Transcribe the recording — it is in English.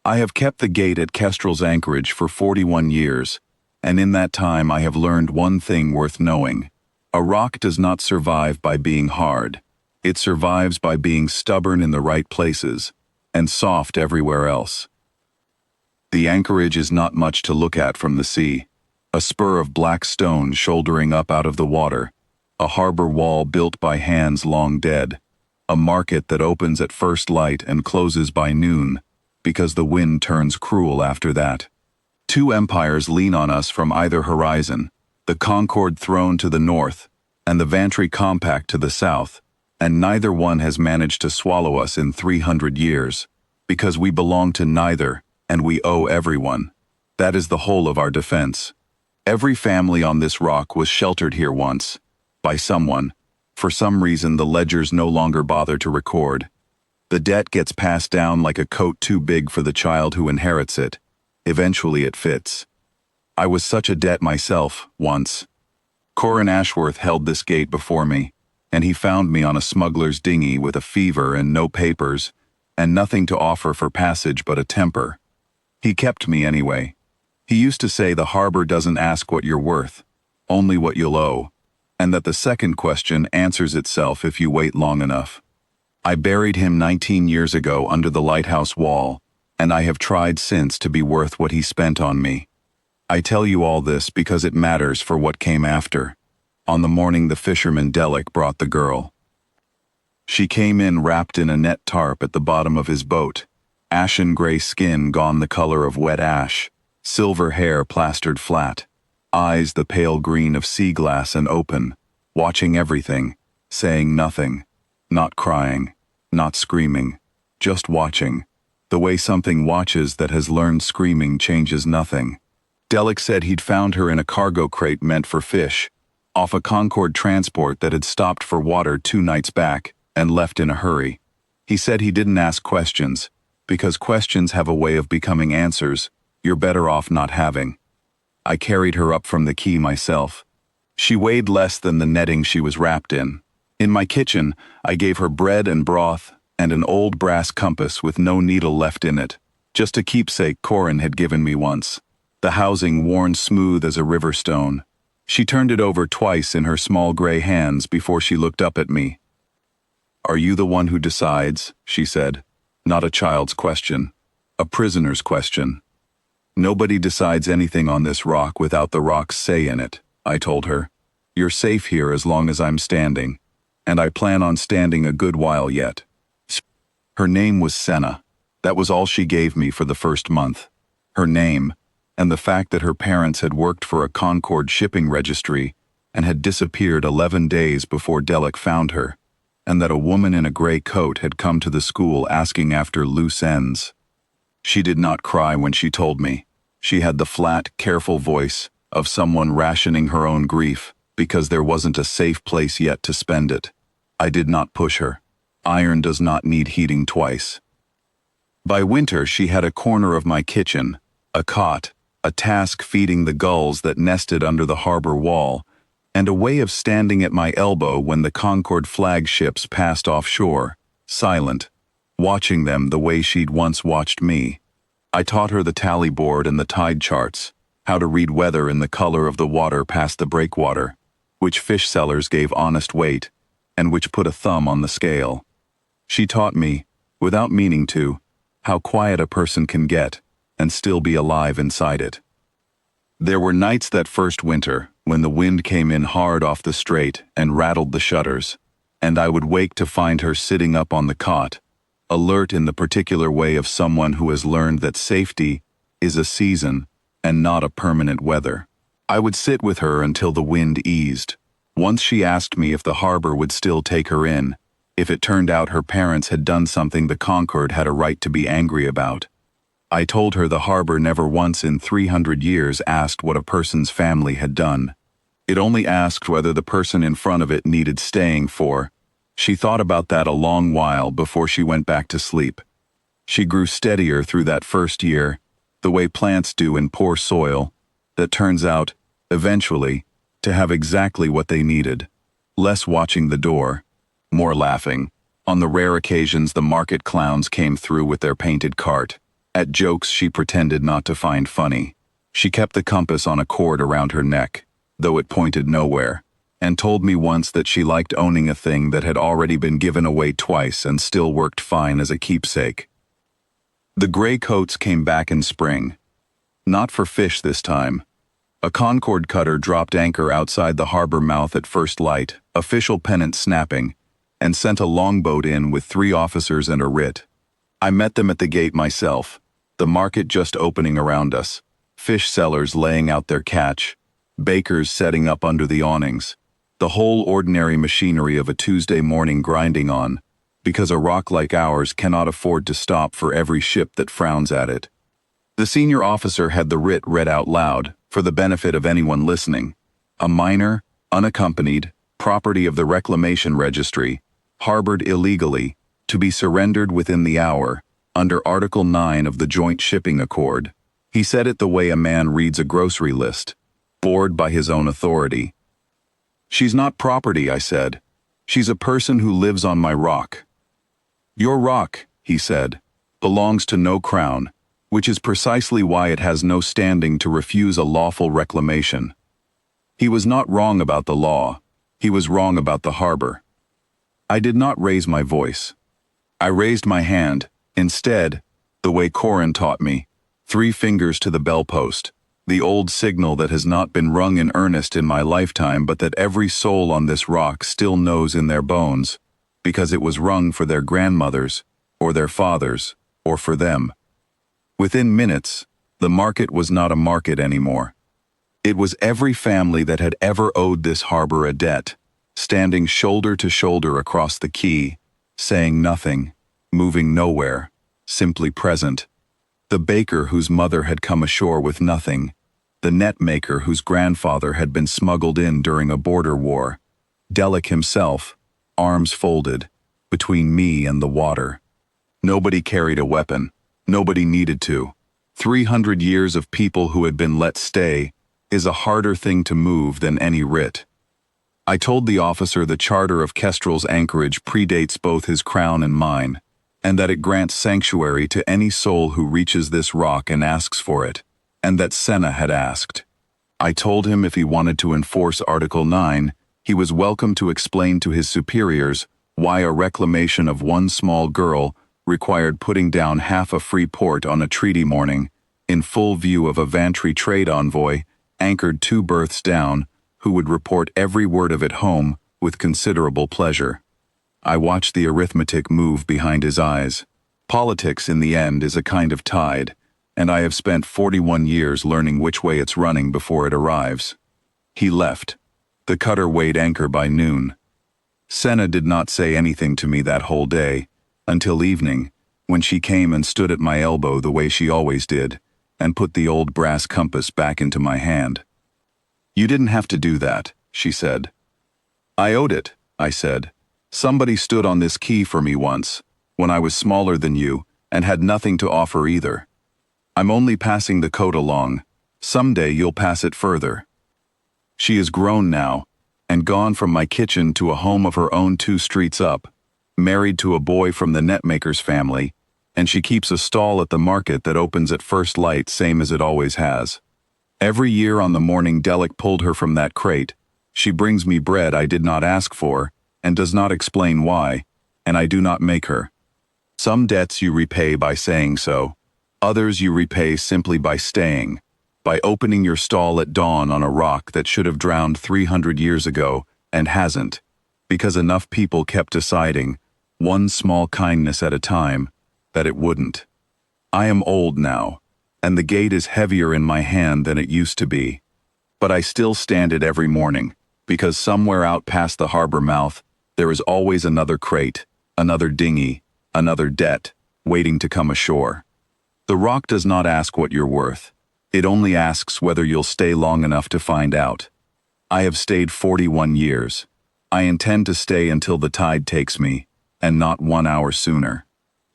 I have kept the gate at Kestrel's anchorage for 41 years, and in that time I have learned one thing worth knowing. A rock does not survive by being hard. It survives by being stubborn in the right places and soft everywhere else. The anchorage is not much to look at from the sea. A spur of black stone shouldering up out of the water, a harbor wall built by hands long dead, a market that opens at first light and closes by noon, because the wind turns cruel after that. Two empires lean on us from either horizon, the Concord throne to the north, and the Vantry Compact to the south, and neither one has managed to swallow us in 300 years, because we belong to neither, and we owe everyone. That is the whole of our defense. Every family on this rock was sheltered here once, by someone. For some reason the ledgers no longer bother to record. The debt gets passed down like a coat too big for the child who inherits it. Eventually it fits. I was such a debt myself, once. Corin Ashworth held this gate before me, and he found me on a smuggler's dinghy with a fever and no papers, and nothing to offer for passage but a temper. He kept me anyway. He used to say the harbor doesn't ask what you're worth, only what you'll owe, and that the second question answers itself if you wait long enough. I buried him 19 years ago under the lighthouse wall, and I have tried since to be worth what he spent on me. I tell you all this because it matters for what came after. On the morning the fisherman Delic brought the girl. She came in wrapped in a net tarp at the bottom of his boat, ashen gray skin gone the color of wet ash, silver hair plastered flat, eyes the pale green of sea glass and open, watching everything, saying nothing. Not crying, not screaming, just watching. The way something watches that has learned screaming changes nothing. Delic said he'd found her in a cargo crate meant for fish, off a Concord transport that had stopped for water 2 nights back and left in a hurry. He said he didn't ask questions, because questions have a way of becoming answers you're better off not having. I carried her up from the quay myself. She weighed less than the netting she was wrapped in. In my kitchen, I gave her bread and broth and an old brass compass with no needle left in it, just a keepsake Corin had given me once, the housing worn smooth as a river stone. She turned it over twice in her small gray hands before she looked up at me. "Are you the one who decides?" she said. Not a child's question, a prisoner's question. "Nobody decides anything on this rock without the rock's say in it," I told her. "You're safe here as long as I'm standing. And I plan on standing a good while yet." Her name was Senna. That was all she gave me for the first month. Her name, and the fact that her parents had worked for a Concord shipping registry and had disappeared 11 days before Delic found her, and that a woman in a gray coat had come to the school asking after loose ends. She did not cry when she told me. She had the flat, careful voice of someone rationing her own grief, because there wasn't a safe place yet to spend it. I did not push her. Iron does not need heating twice. By winter she had a corner of my kitchen, a cot, a task feeding the gulls that nested under the harbor wall, and a way of standing at my elbow when the Concord flagships passed offshore, silent, watching them the way she'd once watched me. I taught her the tally board and the tide charts, how to read weather in the color of the water past the breakwater, which fish sellers gave honest weight, and which put a thumb on the scale. She taught me, without meaning to, how quiet a person can get and still be alive inside it. There were nights that first winter when the wind came in hard off the strait and rattled the shutters, and I would wake to find her sitting up on the cot, alert in the particular way of someone who has learned that safety is a season and not a permanent weather. I would sit with her until the wind eased. Once she asked me if the harbor would still take her in, if it turned out her parents had done something the Concord had a right to be angry about. I told her the harbor never once in 300 years asked what a person's family had done. It only asked whether the person in front of it needed staying for. She thought about that a long while before she went back to sleep. She grew steadier through that first year, the way plants do in poor soil, that turns out, eventually, to have exactly what they needed. Less watching the door, more laughing. On the rare occasions the market clowns came through with their painted cart. At jokes she pretended not to find funny. She kept the compass on a cord around her neck, though it pointed nowhere, and told me once that she liked owning a thing that had already been given away twice and still worked fine as a keepsake. The gray coats came back in spring. Not for fish this time. A Concord cutter dropped anchor outside the harbor mouth at first light, official pennant snapping, and sent a longboat in with 3 officers and a writ. I met them at the gate myself, the market just opening around us, fish sellers laying out their catch, bakers setting up under the awnings, the whole ordinary machinery of a Tuesday morning grinding on, because a rock like ours cannot afford to stop for every ship that frowns at it. The senior officer had the writ read out loud, for the benefit of anyone listening. A minor, unaccompanied, property of the Reclamation Registry, harbored illegally, to be surrendered within the hour, under Article 9 of the Joint Shipping Accord. He said it the way a man reads a grocery list, bored by his own authority. "She's not property," I said. "She's a person who lives on my rock." "Your rock," he said, "belongs to no crown, which is precisely why it has no standing to refuse a lawful reclamation." He was not wrong about the law. He was wrong about the harbor. I did not raise my voice. I raised my hand, instead, the way Corin taught me, 3 fingers to the bellpost, the old signal that has not been rung in earnest in my lifetime but that every soul on this rock still knows in their bones, because it was rung for their grandmothers, or their fathers, or for them. Within minutes, the market was not a market anymore. It was every family that had ever owed this harbor a debt, standing shoulder to shoulder across the quay, saying nothing, moving nowhere, simply present. The baker whose mother had come ashore with nothing, the net maker whose grandfather had been smuggled in during a border war, Delic himself, arms folded, between me and the water. Nobody carried a weapon. Nobody needed to. 300 years of people who had been let stay is a harder thing to move than any writ. I told the officer the charter of Kestrel's anchorage predates both his crown and mine, and that it grants sanctuary to any soul who reaches this rock and asks for it, and that Senna had asked. I told him if he wanted to enforce Article 9, he was welcome to explain to his superiors why a reclamation of one small girl required putting down half a free port on a treaty morning, in full view of a Vantry trade envoy, anchored 2 berths down, who would report every word of it home with considerable pleasure. I watched the arithmetic move behind his eyes. Politics, in the end, is a kind of tide, and I have spent 41 years learning which way it's running before it arrives. He left. The cutter weighed anchor by noon. Senna did not say anything to me that whole day, until evening, when she came and stood at my elbow the way she always did, and put the old brass compass back into my hand. "You didn't have to do that," she said. "I owed it," I said. "Somebody stood on this quay for me once, when I was smaller than you, and had nothing to offer either. I'm only passing the coat along. Someday you'll pass it further." She is grown now, and gone from my kitchen to a home of her own 2 streets up, married to a boy from the netmaker's family, and she keeps a stall at the market that opens at first light same as it always has. Every year on the morning Delic pulled her from that crate, she brings me bread I did not ask for, and does not explain why, and I do not make her. Some debts you repay by saying so, others you repay simply by staying, by opening your stall at dawn on a rock that should have drowned 300 years ago and hasn't, because enough people kept deciding, one small kindness at a time, that it wouldn't. I am old now, and the gate is heavier in my hand than it used to be, but I still stand it every morning, because somewhere out past the harbor mouth, there is always another crate, another dinghy, another debt, waiting to come ashore. The rock does not ask what you're worth. It only asks whether you'll stay long enough to find out. I have stayed 41 years. I intend to stay until the tide takes me, and not 1 hour sooner.